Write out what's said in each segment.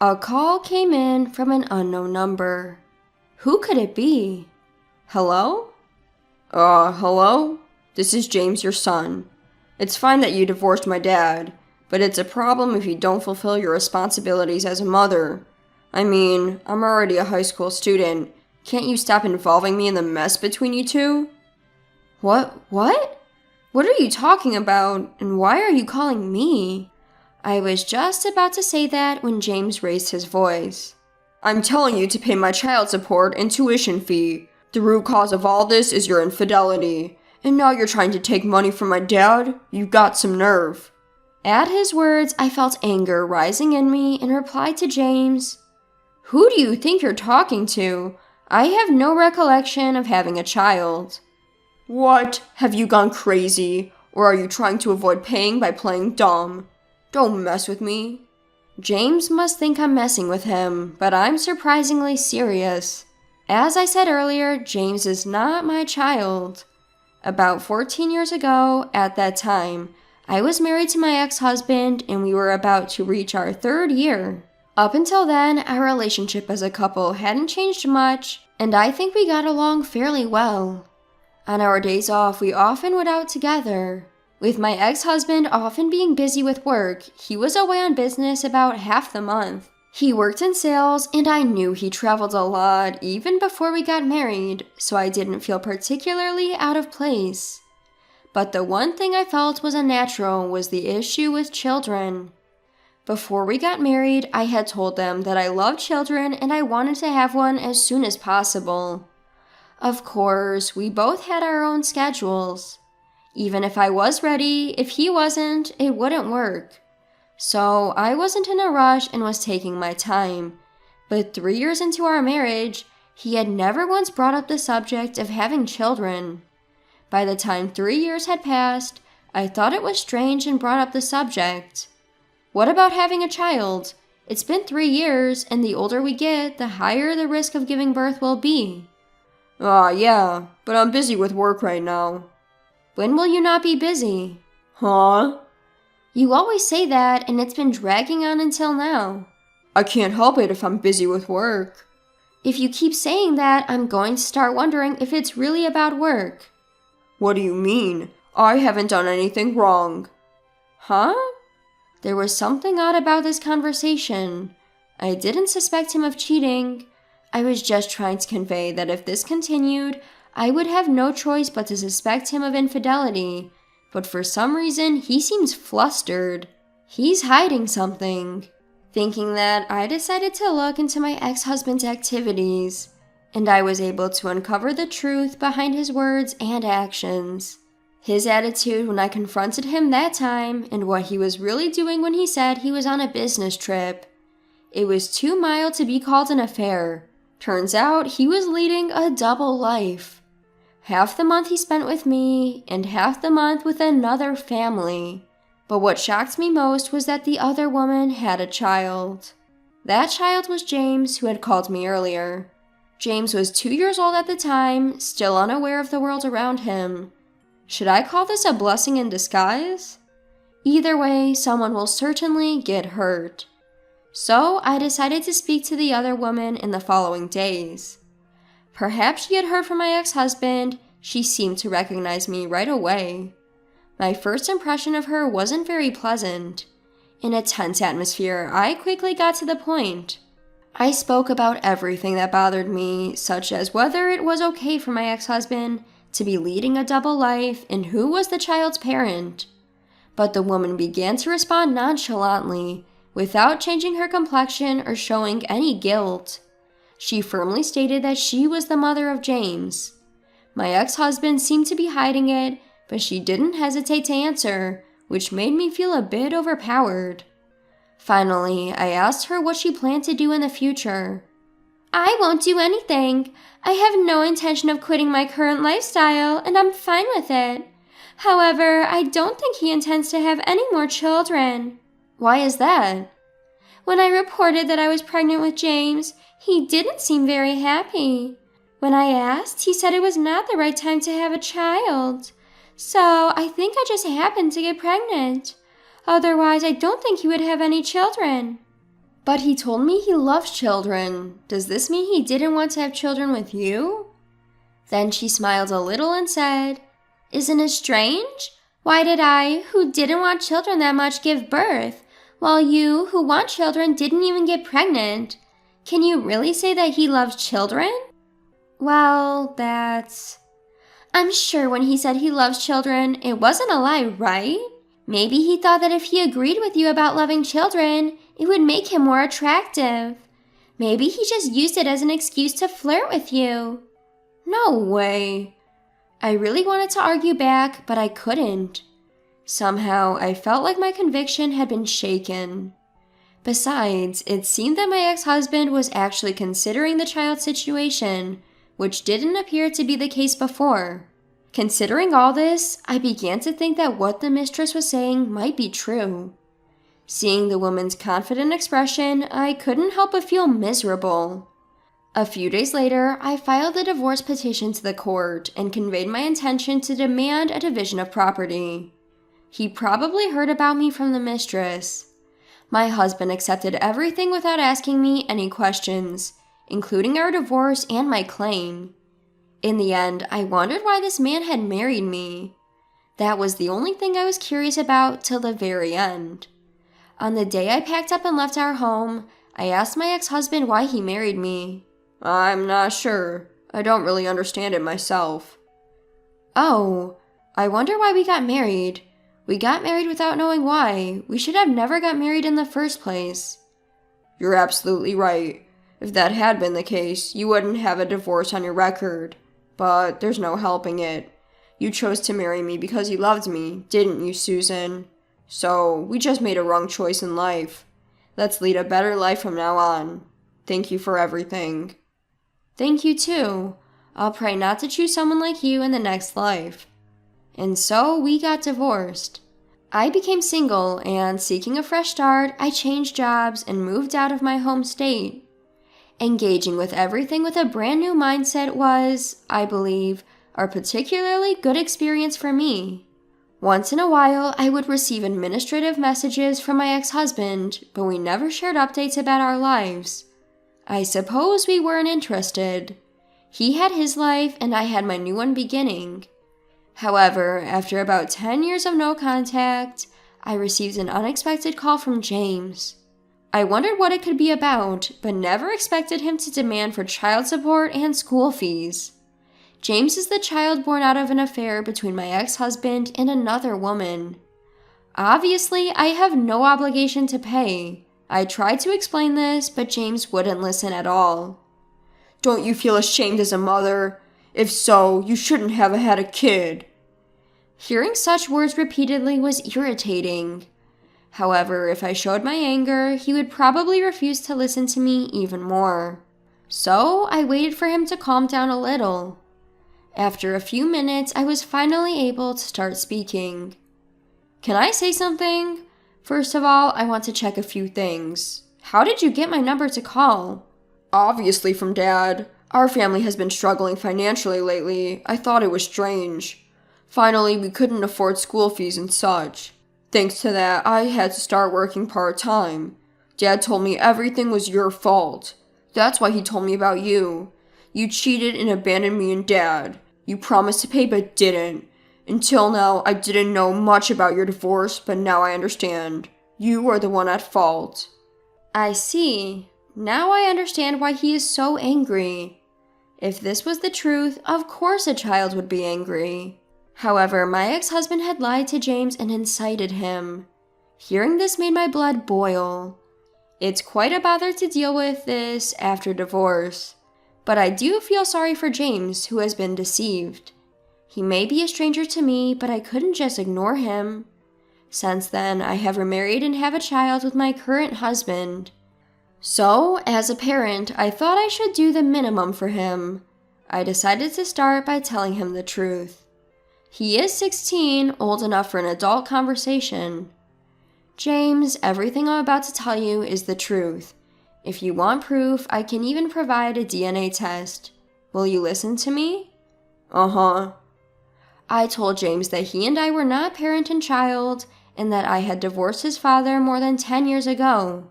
A call came in from an unknown number. Who could it be? Hello? Hello? This is James, your son. It's fine that you divorced my dad, but it's a problem if you don't fulfill your responsibilities as a mother. I mean, I'm already a high school student. Can't you stop involving me in the mess between you two? What? What are you talking about, and why are you calling me? I was just about to say that when James raised his voice. I'm telling you to pay my child support and tuition fee. The root cause of all this is your infidelity. And now you're trying to take money from my dad? You've got some nerve. At his words, I felt anger rising in me and replied to James, Who do you think you're talking to? I have no recollection of having a child. What? Have you gone crazy? Or are you trying to avoid paying by playing dumb? Don't mess with me. James must think I'm messing with him, but I'm surprisingly serious. As I said earlier, James is not my child. About 14 years ago, at that time, I was married to my ex-husband and we were about to reach our 3rd year. Up until then, our relationship as a couple hadn't changed much, and I think we got along fairly well. On our days off, we often went out together. With my ex-husband often being busy with work, he was away on business about half the month. He worked in sales, and I knew he traveled a lot even before we got married, so I didn't feel particularly out of place. But the one thing I felt was unnatural was the issue with children. Before we got married, I had told them that I loved children and I wanted to have one as soon as possible. Of course, we both had our own schedules. Even if I was ready, if he wasn't, it wouldn't work. So I wasn't in a rush and was taking my time. But 3 years into our marriage, he had never once brought up the subject of having children. By the time 3 years had passed, I thought it was strange and brought up the subject. What about having a child? It's been 3 years, and the older we get, the higher the risk of giving birth will be. Yeah, but I'm busy with work right now. When will you not be busy? Huh? You always say that, and it's been dragging on until now. I can't help it if I'm busy with work. If you keep saying that, I'm going to start wondering if it's really about work. What do you mean? I haven't done anything wrong. Huh? There was something odd about this conversation. I didn't suspect him of cheating. I was just trying to convey that if this continued, I would have no choice but to suspect him of infidelity. But for some reason, he seems flustered. He's hiding something. Thinking that, I decided to look into my ex-husband's activities, and I was able to uncover the truth behind his words and actions. His attitude when I confronted him that time, and what he was really doing when he said he was on a business trip. It was too mild to be called an affair. Turns out he was leading a double life. Half the month he spent with me, and half the month with another family. But what shocked me most was that the other woman had a child. That child was James, who had called me earlier. James was 2 years old at the time, still unaware of the world around him. Should I call this a blessing in disguise? Either way, someone will certainly get hurt. So I decided to speak to the other woman in the following days. Perhaps she had heard from my ex-husband. She seemed to recognize me right away. My first impression of her wasn't very pleasant. In a tense atmosphere, I quickly got to the point. I spoke about everything that bothered me, such as whether it was okay for my ex-husband to be leading a double life and who was the child's parent. But the woman began to respond nonchalantly, without changing her complexion or showing any guilt. She firmly stated that she was the mother of James. My ex-husband seemed to be hiding it, but she didn't hesitate to answer, which made me feel a bit overpowered. Finally, I asked her what she planned to do in the future. I won't do anything. I have no intention of quitting my current lifestyle, and I'm fine with it. However, I don't think he intends to have any more children. Why is that? When I reported that I was pregnant with James, he didn't seem very happy. When I asked, he said it was not the right time to have a child. So I think I just happened to get pregnant. Otherwise, I don't think he would have any children. But he told me he loves children. Does this mean he didn't want to have children with you? Then she smiled a little and said, Isn't it strange? Why did I, who didn't want children that much, give birth, while you, who want children, didn't even get pregnant? Can you really say that he loves children? Well, I'm sure when he said he loves children, it wasn't a lie, right? Maybe he thought that if he agreed with you about loving children, it would make him more attractive. Maybe he just used it as an excuse to flirt with you. No way. I really wanted to argue back, but I couldn't. Somehow, I felt like my conviction had been shaken. Besides, it seemed that my ex-husband was actually considering the child situation, which didn't appear to be the case before. Considering all this, I began to think that what the mistress was saying might be true. Seeing the woman's confident expression, I couldn't help but feel miserable. A few days later, I filed a divorce petition to the court and conveyed my intention to demand a division of property. He probably heard about me from the mistress. My husband accepted everything without asking me any questions, including our divorce and my claim. In the end, I wondered why this man had married me. That was the only thing I was curious about till the very end. On the day I packed up and left our home, I asked my ex-husband why he married me. I'm not sure. I don't really understand it myself. Oh, I wonder why we got married. We got married without knowing why. We should have never got married in the first place. You're absolutely right. If that had been the case, you wouldn't have a divorce on your record. But there's no helping it. You chose to marry me because you loved me, didn't you, Susan? So, we just made a wrong choice in life. Let's lead a better life from now on. Thank you for everything. Thank you too. I'll pray not to choose someone like you in the next life. And so, we got divorced. I became single, and seeking a fresh start, I changed jobs and moved out of my home state. Engaging with everything with a brand new mindset was, I believe, a particularly good experience for me. Once in a while, I would receive administrative messages from my ex-husband, but we never shared updates about our lives. I suppose we weren't interested. He had his life, and I had my new one beginning. However, after about 10 years of no contact, I received an unexpected call from James. I wondered what it could be about, but never expected him to demand for child support and school fees. James is the child born out of an affair between my ex-husband and another woman. Obviously, I have no obligation to pay. I tried to explain this, but James wouldn't listen at all. Don't you feel ashamed as a mother? If so, you shouldn't have had a kid. Hearing such words repeatedly was irritating. However, if I showed my anger, he would probably refuse to listen to me even more. So I waited for him to calm down a little. After a few minutes, I was finally able to start speaking. Can I say something? First of all, I want to check a few things. How did you get my number to call? Obviously from Dad. Our family has been struggling financially lately. I thought it was strange. Finally, we couldn't afford school fees and such. Thanks to that, I had to start working part-time. Dad told me everything was your fault. That's why he told me about you. You cheated and abandoned me and Dad. You promised to pay but didn't. Until now, I didn't know much about your divorce, but now I understand. You are the one at fault. I see. Now I understand why he is so angry. If this was the truth, of course a child would be angry. However, my ex-husband had lied to James and incited him. Hearing this made my blood boil. It's quite a bother to deal with this after divorce. But I do feel sorry for James, who has been deceived. He may be a stranger to me, but I couldn't just ignore him. Since then, I have remarried and have a child with my current husband. So, as a parent, I thought I should do the minimum for him. I decided to start by telling him the truth. He is 16, old enough for an adult conversation. James, everything I'm about to tell you is the truth. If you want proof, I can even provide a DNA test. Will you listen to me? Uh-huh. I told James that he and I were not parent and child, and that I had divorced his father more than 10 years ago.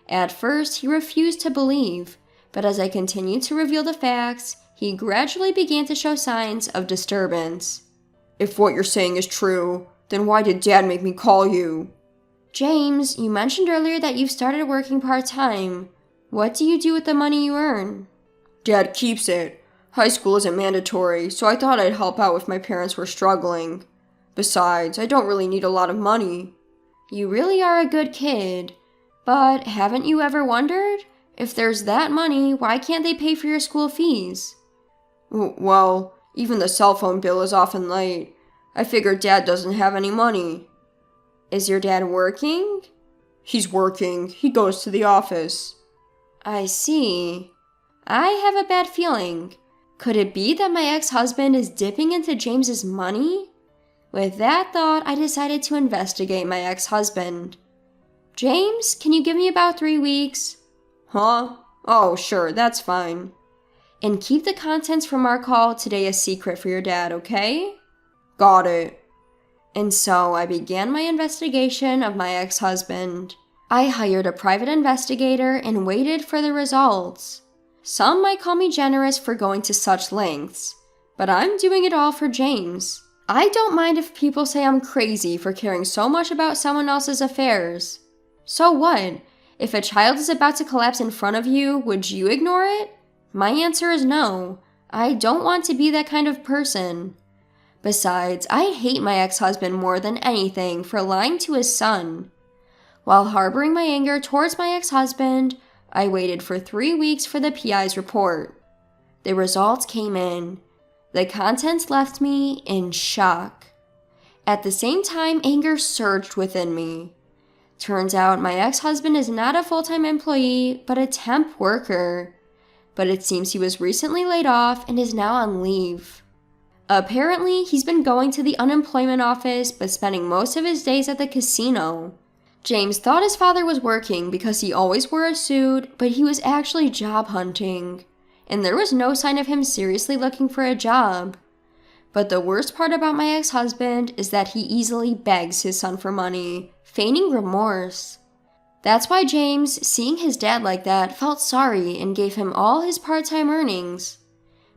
At first, he refused to believe, but as I continued to reveal the facts, he gradually began to show signs of disturbance. If what you're saying is true, then why did Dad make me call you? James, you mentioned earlier that you've started working part-time. What do you do with the money you earn? Dad keeps it. High school isn't mandatory, so I thought I'd help out if my parents were struggling. Besides, I don't really need a lot of money. You really are a good kid. But haven't you ever wondered? If there's that money, why can't they pay for your school fees? Well, even the cell phone bill is often late. I figured Dad doesn't have any money. Is your dad working? He's working. He goes to the office. I see. I have a bad feeling. Could it be that my ex-husband is dipping into James's money? With that thought, I decided to investigate my ex-husband. James, can you give me about 3 weeks? Huh? Oh, sure, that's fine. And keep the contents from our call today a secret for your dad, okay? Got it. And so I began my investigation of my ex-husband. I hired a private investigator and waited for the results. Some might call me generous for going to such lengths, but I'm doing it all for James. I don't mind if people say I'm crazy for caring so much about someone else's affairs. So what? If a child is about to collapse in front of you, would you ignore it? My answer is no. I don't want to be that kind of person. Besides, I hate my ex-husband more than anything for lying to his son. While harboring my anger towards my ex-husband, I waited for 3 weeks for the PI's report. The results came in. The contents left me in shock. At the same time, anger surged within me. Turns out my ex-husband is not a full-time employee, but a temp worker. But it seems he was recently laid off and is now on leave. Apparently, he's been going to the unemployment office but spending most of his days at the casino. James thought his father was working because he always wore a suit, but he was actually job hunting. And there was no sign of him seriously looking for a job. But the worst part about my ex-husband is that he easily begs his son for money, feigning remorse. That's why James, seeing his dad like that, felt sorry and gave him all his part-time earnings.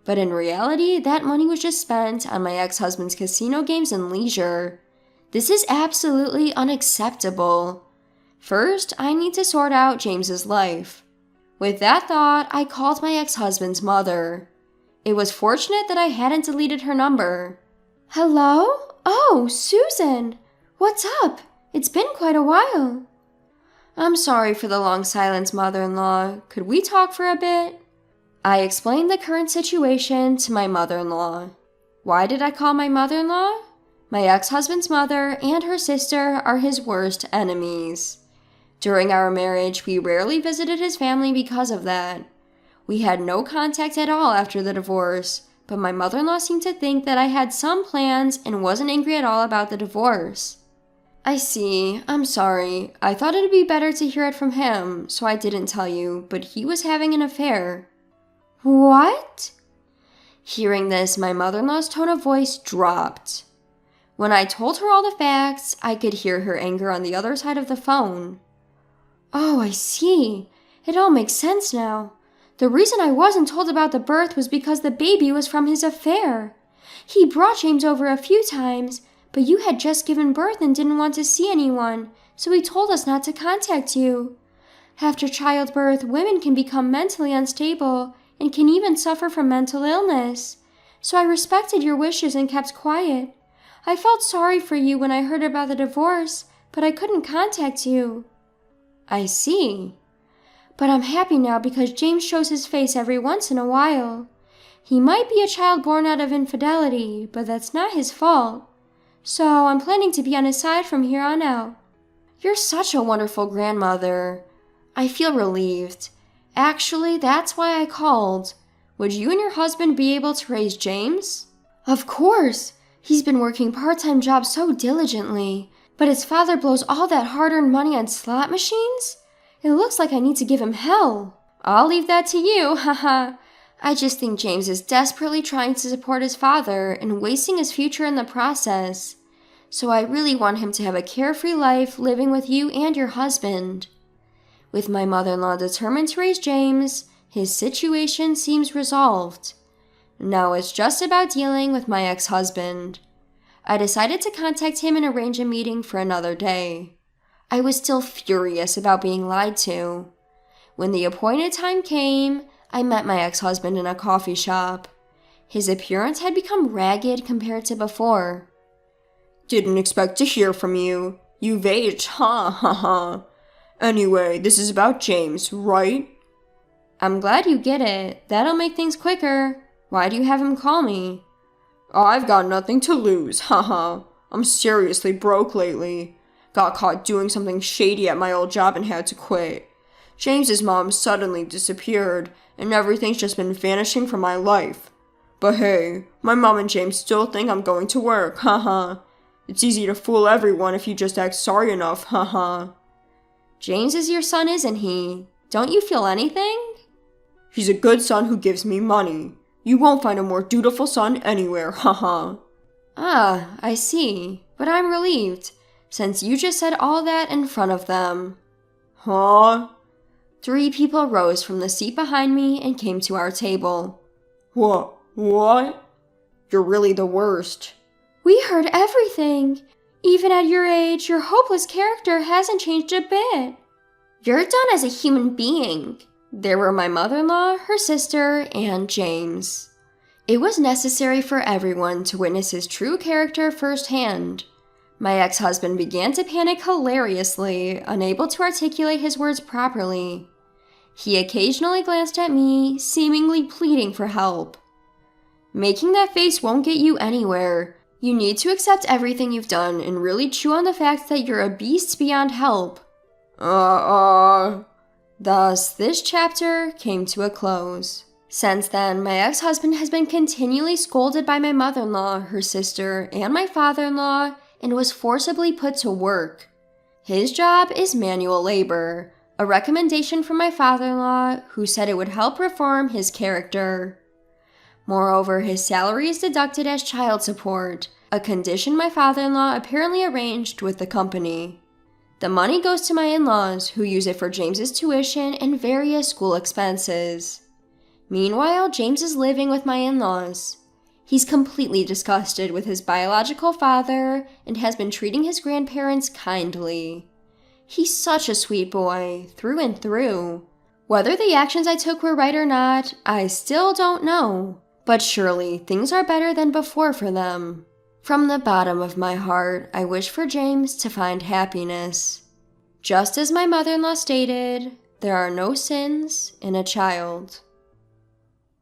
But in reality, that money was just spent on my ex-husband's casino games and leisure. This is absolutely unacceptable. First, I need to sort out James's life. With that thought, I called my ex-husband's mother. It was fortunate that I hadn't deleted her number. Hello? Oh, Susan! What's up? It's been quite a while. I'm sorry for the long silence, mother-in-law. Could we talk for a bit? I explained the current situation to my mother-in-law. Why did I call my mother-in-law? My ex-husband's mother and her sister are his worst enemies. During our marriage, we rarely visited his family because of that. We had no contact at all after the divorce, but my mother-in-law seemed to think that I had some plans and wasn't angry at all about the divorce. I see. I'm sorry. I thought it'd be better to hear it from him, so I didn't tell you, but he was having an affair. What? Hearing this, my mother-in-law's tone of voice dropped. When I told her all the facts, I could hear her anger on the other side of the phone. Oh, I see. It all makes sense now. The reason I wasn't told about the birth was because the baby was from his affair. He brought James over a few times, but you had just given birth and didn't want to see anyone, so he told us not to contact you. After childbirth, women can become mentally unstable and can even suffer from mental illness. So I respected your wishes and kept quiet. I felt sorry for you when I heard about the divorce, but I couldn't contact you. I see. But I'm happy now because James shows his face every once in a while. He might be a child born out of infidelity, but that's not his fault. So I'm planning to be on his side from here on out. You're such a wonderful grandmother. I feel relieved. Actually, that's why I called. Would you and your husband be able to raise James? Of course. He's been working part-time jobs so diligently, but his father blows all that hard-earned money on slot machines? It looks like I need to give him hell. I'll leave that to you, haha. I just think James is desperately trying to support his father and wasting his future in the process. So I really want him to have a carefree life living with you and your husband. With my mother-in-law determined to raise James, his situation seems resolved. Now it's just about dealing with my ex-husband. I decided to contact him and arrange a meeting for another day. I was still furious about being lied to. When the appointed time came, I met my ex-husband in a coffee shop. His appearance had become ragged compared to before. Didn't expect to hear from you. You've aged, ha ha ha. Anyway, this is about James, right? I'm glad you get it. That'll make things quicker. Why do you have him call me? I've got nothing to lose, haha. I'm seriously broke lately. Got caught doing something shady at my old job and had to quit. James's mom suddenly disappeared, and everything's just been vanishing from my life. But hey, my mom and James still think I'm going to work, haha. It's easy to fool everyone if you just act sorry enough, haha. James is your son, isn't he? Don't you feel anything? He's a good son who gives me money. You won't find a more dutiful son anywhere, haha. Ah, I see. But I'm relieved, since you just said all that in front of them. Huh? 3 people rose from the seat behind me and came to our table. What? You're really the worst. We heard everything. Even at your age, your hopeless character hasn't changed a bit. You're done as a human being. There were my mother-in-law, her sister, and James. It was necessary for everyone to witness his true character firsthand. My ex-husband began to panic hilariously, unable to articulate his words properly. He occasionally glanced at me, seemingly pleading for help. Making that face won't get you anywhere. You need to accept everything you've done and really chew on the fact that you're a beast beyond help. Thus, this chapter came to a close. Since then, my ex-husband has been continually scolded by my mother-in-law, her sister, and my father-in-law, and was forcibly put to work. His job is manual labor, a recommendation from my father-in-law, who said it would help reform his character. Moreover, his salary is deducted as child support, a condition my father-in-law apparently arranged with the company. The money goes to my in-laws, who use it for James's tuition and various school expenses. Meanwhile, James is living with my in-laws. He's completely disgusted with his biological father and has been treating his grandparents kindly. He's such a sweet boy, through and through. Whether the actions I took were right or not, I still don't know. But surely, things are better than before for them. From the bottom of my heart, I wish for James to find happiness. Just as my mother-in-law stated, there are no sins in a child.